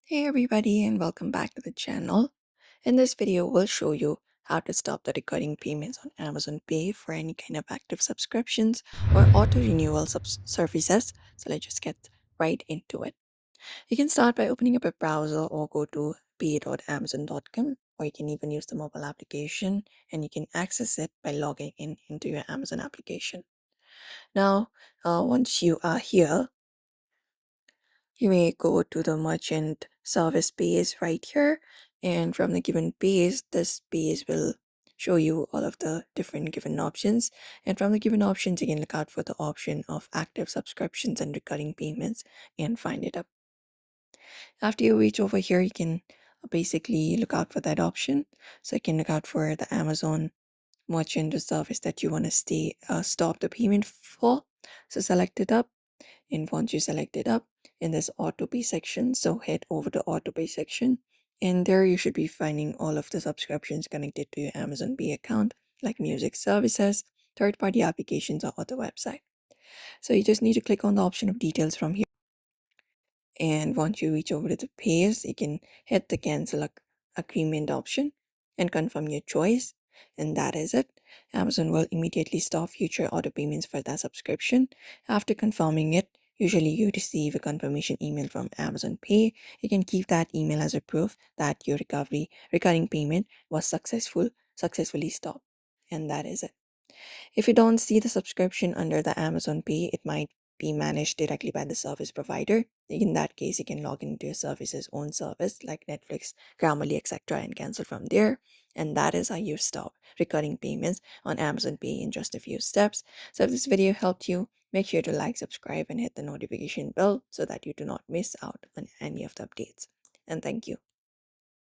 Hey everybody and welcome back to the channel. In this video, we'll show you how to stop the recurring payments on Amazon Pay for any kind of active subscriptions or auto renewal services. So let's just get right into it. You can start by opening up a browser or go to pay.amazon.com, or you can even use the mobile application and you can access it by logging in into your Amazon application. Now, once you are here, you may go to the merchant service page right here, and from the given page, this page will show you all of the different given options. And from the given options, you can look out for the option of active subscriptions and recurring payments and find it up. After you reach over here, you can basically look out for that option. So you can look out for the Amazon merchant or service that you want to stop the payment for. So select it up, and once you select it up, in this auto pay section, so head over to auto pay section, and there you should be finding all of the subscriptions connected to your Amazon Pay account, like music services, third-party applications, or other website. So you just need to click on the option of details from here, and once you reach over to the page, you can hit the cancel agreement option and confirm your choice, and that is it. Amazon will immediately stop future auto payments for that subscription. After confirming it, usually you receive a confirmation email from Amazon Pay. You can keep that email as a proof that your recurring payment was successfully stopped, and that is it. If you don't see the subscription under the Amazon Pay, it might be managed directly by the service provider. In that case, you can log into your service's own service like Netflix, Grammarly, etc., and cancel from there. And that is how you stop recurring payments on Amazon Pay in just a few steps. So if this video helped you, make sure to like, subscribe, and hit the notification bell so that you do not miss out on any of the updates. And thank you.